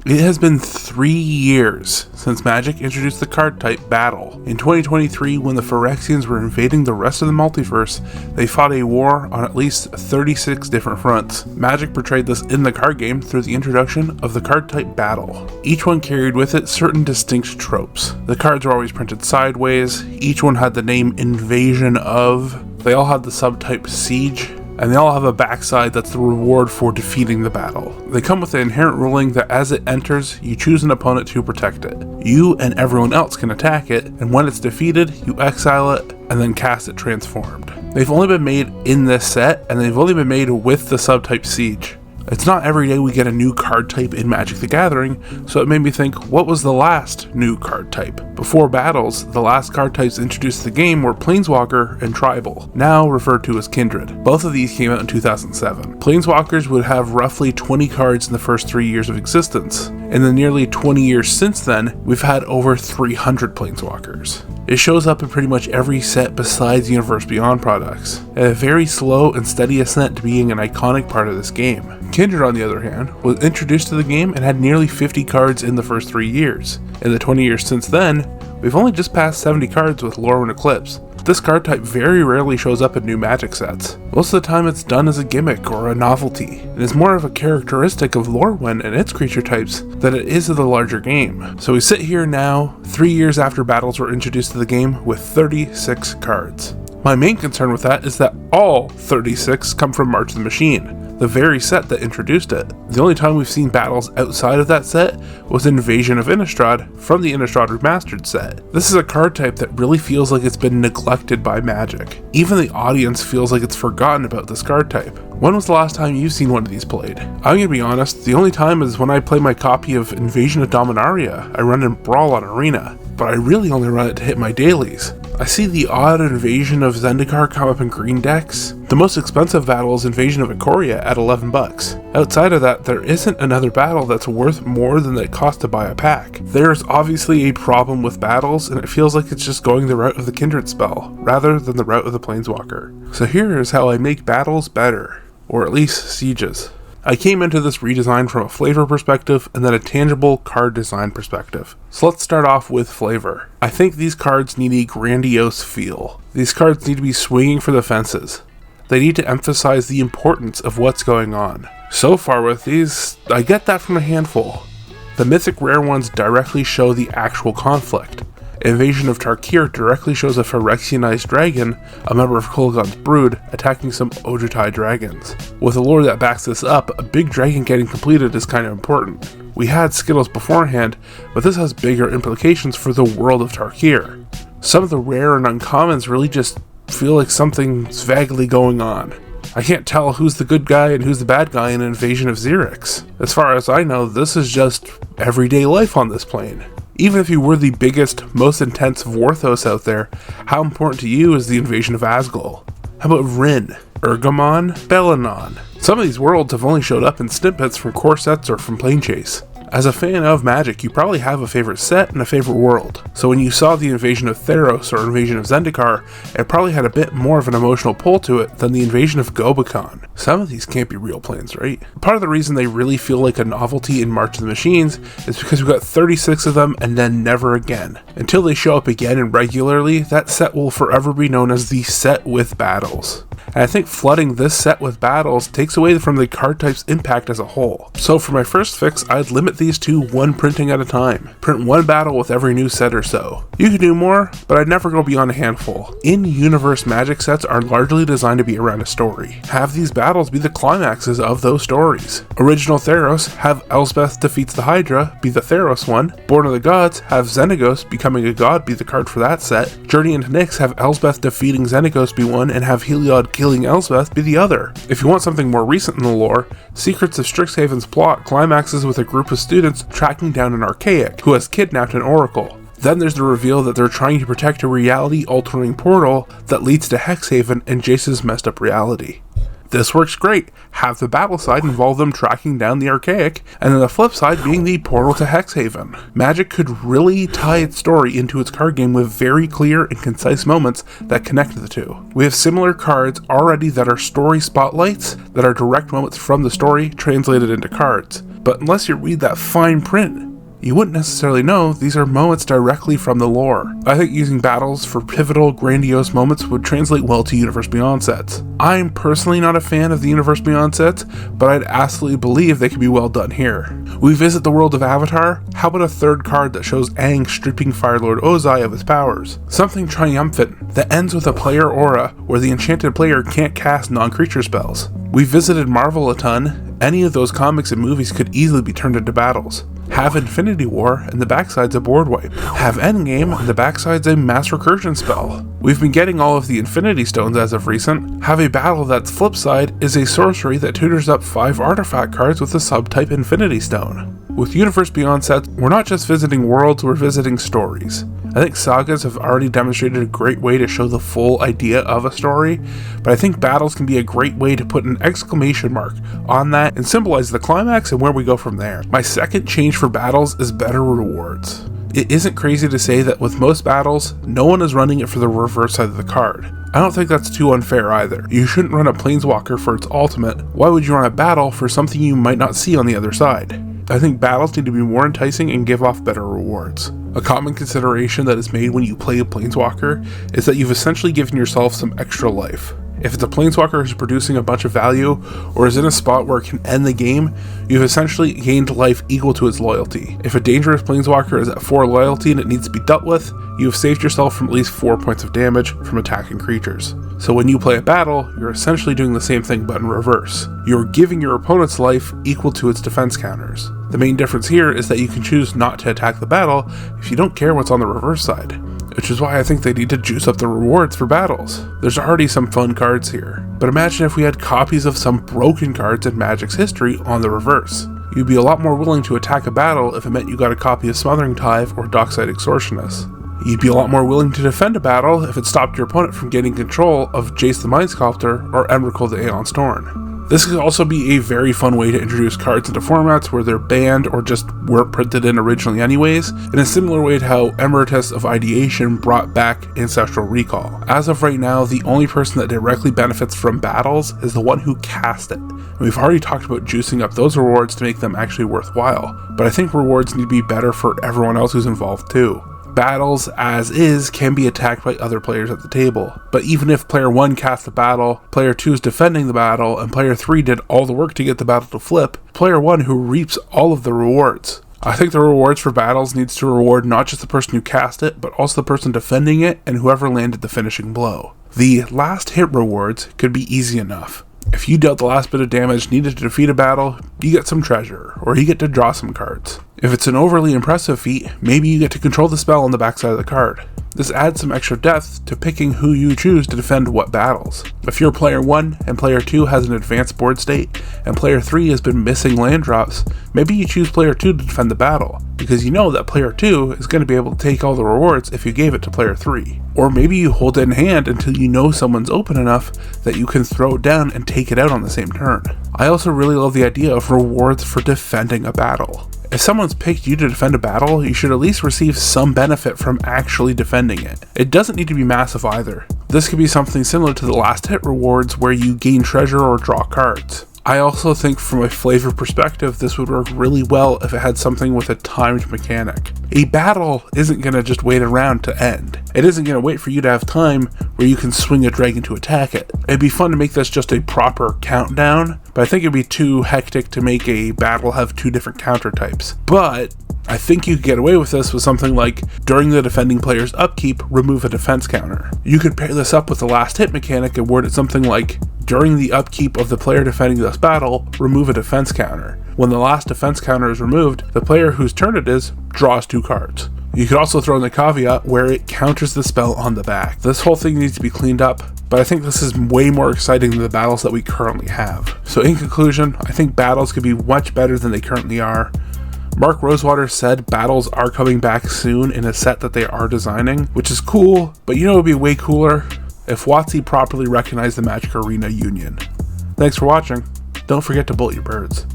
It has been 3 years since Magic introduced the card type Battle. In 2023, when the Phyrexians were invading the rest of the multiverse, they fought a war on at least 36 different fronts. Magic portrayed this in the card game through the introduction of the card type Battle. Each one carried with it certain distinct tropes. The cards were always printed sideways, each one had the name Invasion of, they all had the subtype Siege, and they all have a backside that's the reward for defeating the battle. They come with the inherent ruling that as it enters, you choose an opponent to protect it. You and everyone else can attack it, and when it's defeated, you exile it and then cast it transformed. They've only been made in this set, and they've only been made with the subtype Siege. It's not every day we get a new card type in Magic the Gathering, so it made me think, what was the last new card type? Before Battles, the last card types introduced to the game were Planeswalker and Tribal, now referred to as Kindred. Both of these came out in 2007. Planeswalkers would have roughly 20 cards in the first 3 years of existence. In the nearly 20 years since then, we've had over 300 Planeswalkers. It shows up in pretty much every set besides Universe Beyond products, at a very slow and steady ascent to being an iconic part of this game. Kindred, on the other hand, was introduced to the game and had nearly 50 cards in the first 3 years. In the 20 years since then, we've only just passed 70 cards with Lorwyn Eclipse. This card type very rarely shows up in new Magic sets. Most of the time it's done as a gimmick or a novelty, and is more of a characteristic of Lorwyn and its creature types than it is of the larger game. So we sit here now, 3 years after Battles were introduced to the game, with 36 cards. My main concern with that is that all 36 come from March the Machine, the very set that introduced it. The only time we've seen Battles outside of that set was Invasion of Innistrad from the Innistrad Remastered set. This is a card type that really feels like it's been neglected by Magic. Even the audience feels like it's forgotten about this card type. When was the last time you've seen one of these played? I'm gonna be honest, the only time is when I play my copy of Invasion of Dominaria. I run in Brawl on Arena, but I really only run it to hit my dailies. I see the odd Invasion of Zendikar come up in green decks. The most expensive battle is Invasion of Ikoria at $11. Outside of that, there isn't another battle that's worth more than it costs to buy a pack. There's obviously a problem with Battles, and it feels like it's just going the route of the Kindred spell, rather than the route of the Planeswalker. So here is how I make Battles better, or at least Sieges. I came into this redesign from a flavor perspective and then a tangible card design perspective. So let's start off with flavor. I think these cards need a grandiose feel. These cards need to be swinging for the fences. They need to emphasize the importance of what's going on. So far with these, I get that from a handful. The mythic rare ones directly show the actual conflict. Invasion of Tarkir directly shows a Phyrexianized dragon, a member of Kolaghan's brood, attacking some Ojutai dragons. With a lore that backs this up, a big dragon getting completed is kind of important. We had Skittles beforehand, but this has bigger implications for the world of Tarkir. Some of the rare and uncommons really just feel like something's vaguely going on. I can't tell who's the good guy and who's the bad guy in Invasion of Xerix. As far as I know, this is just everyday life on this plane. Even if you were the biggest, most intense Vorthos out there, how important to you is the invasion of Asgul? How about Rin, Urgamon, Belanon? Some of these worlds have only showed up in snippets from core sets or from Planechase. As a fan of Magic, you probably have a favorite set and a favorite world. So when you saw the invasion of Theros or invasion of Zendikar, it probably had a bit more of an emotional pull to it than the invasion of Gobekon. Some of these can't be real planes, right? Part of the reason they really feel like a novelty in March of the Machines is because we've got 36 of them and then never again. Until they show up again and regularly, that set will forever be known as the set with Battles. And I think flooding this set with Battles takes away from the card type's impact as a whole. So for my first fix, I'd limit these to one printing at a time. Print one battle with every new set or so. You could do more, but I'd never go beyond a handful. In-universe Magic sets are largely designed to be around a story. Have these battles be the climaxes of those stories. Original Theros, have Elspeth defeats the Hydra, be the Theros one. Born of the Gods, have Xenagos becoming a god be the card for that set. Journey into Nyx, have Elspeth defeating Xenagos be one, and have Heliod killing Elspeth be the other. If you want something more recent in the lore, Secrets of Strixhaven's plot climaxes with a group of students tracking down an Archaic who has kidnapped an Oracle. Then there's the reveal that they're trying to protect a reality-altering portal that leads to Hexhaven and Jace's messed up reality. This works great. Have the battle side involve them tracking down the Archaic, and then the flip side being the portal to Hexhaven. Magic could really tie its story into its card game with very clear and concise moments that connect the two. We have similar cards already that are story spotlights, that are direct moments from the story translated into cards. But unless you read that fine print, you wouldn't necessarily know these are moments directly from the lore. I think using battles for pivotal, grandiose moments would translate well to Universe Beyond sets. I'm personally not a fan of the Universe Beyond sets, but I'd absolutely believe they could be well done here. We visit the world of Avatar. How about a third card that shows Aang stripping Firelord Ozai of his powers? Something triumphant that ends with a player aura where the enchanted player can't cast non-creature spells. We visited Marvel a ton. Any of those comics and movies could easily be turned into battles. Have Infinity War and the backside's a board wipe. Have Endgame and the backside's a mass recursion spell. We've been getting all of the Infinity Stones as of recent. Have a battle that's flip side is a sorcery that tutors up 5 artifact cards with the subtype Infinity Stone. With Universe Beyond sets, we're not just visiting worlds, we're visiting stories. I think sagas have already demonstrated a great way to show the full idea of a story, but I think battles can be a great way to put an exclamation mark on that and symbolize the climax and where we go from there. My second change for battles is better rewards. It isn't crazy to say that with most battles, no one is running it for the reverse side of the card. I don't think that's too unfair either. You shouldn't run a Planeswalker for its ultimate. Why would you run a battle for something you might not see on the other side? I think battles need to be more enticing and give off better rewards. A common consideration that is made when you play a Planeswalker is that you've essentially given yourself some extra life. If it's a Planeswalker who's producing a bunch of value, or is in a spot where it can end the game, you've essentially gained life equal to its loyalty. If a dangerous Planeswalker is at 4 loyalty and it needs to be dealt with, you have saved yourself from at least 4 points of damage from attacking creatures. So when you play a battle, you're essentially doing the same thing but in reverse. You're giving your opponent's life equal to its defense counters. The main difference here is that you can choose not to attack the battle if you don't care what's on the reverse side, which is why I think they need to juice up the rewards for battles. There's already some fun cards here, but imagine if we had copies of some broken cards in Magic's history on the reverse. You'd be a lot more willing to attack a battle if it meant you got a copy of Smothering Tithe or Dockside Extortionist. You'd be a lot more willing to defend a battle if it stopped your opponent from getting control of Jace the Mind Sculptor or Emrakul the Aeon's Torn. This could also be a very fun way to introduce cards into formats where they're banned or just weren't printed in originally anyways, in a similar way to how Emeritus of Ideation brought back Ancestral Recall. As of right now, the only person that directly benefits from battles is the one who cast it. And we've already talked about juicing up those rewards to make them actually worthwhile, but I think rewards need to be better for everyone else who's involved too. Battles, as is, can be attacked by other players at the table, but even if player 1 cast the battle, player 2 is defending the battle, and player 3 did all the work to get the battle to flip, player 1 who reaps all of the rewards. I think the rewards for battles needs to reward not just the person who cast it, but also the person defending it and whoever landed the finishing blow. The last hit rewards could be easy enough. If you dealt the last bit of damage needed to defeat a battle, you get some treasure, or you get to draw some cards. If it's an overly impressive feat, maybe you get to control the spell on the backside of the card. This adds some extra depth to picking who you choose to defend what battles. If you're player 1 and player 2 has an advanced board state, and player 3 has been missing land drops, maybe you choose player 2 to defend the battle, because you know that player 2 is going to be able to take all the rewards if you gave it to player 3. Or maybe you hold it in hand until you know someone's open enough that you can throw it down and take it out on the same turn. I also really love the idea of rewards for defending a battle. If someone's picked you to defend a battle, you should at least receive some benefit from actually defending it. It doesn't need to be massive either. This could be something similar to the last hit rewards where you gain treasure or draw cards. I also think from a flavor perspective, this would work really well if it had something with a timed mechanic. A battle isn't going to just wait around to end. It isn't going to wait for you to have time where you can swing a dragon to attack it. It'd be fun to make this just a proper countdown, but I think it'd be too hectic to make a battle have 2 different counter types. But I think you could get away with this with something like, during the defending player's upkeep, remove a defense counter. You could pair this up with the last hit mechanic and word it something like, during the upkeep of the player defending this battle, remove a defense counter. When the last defense counter is removed, the player whose turn it is draws 2 cards. You could also throw in the caveat where it counters the spell on the back. This whole thing needs to be cleaned up, but I think this is way more exciting than the battles that we currently have. So in conclusion, I think battles could be much better than they currently are. Mark Rosewater said battles are coming back soon in a set that they are designing, which is cool, but you know it would be way cooler if WotC properly recognized the Magic Arena Union. Thanks for watching. Don't forget to bolt your birds.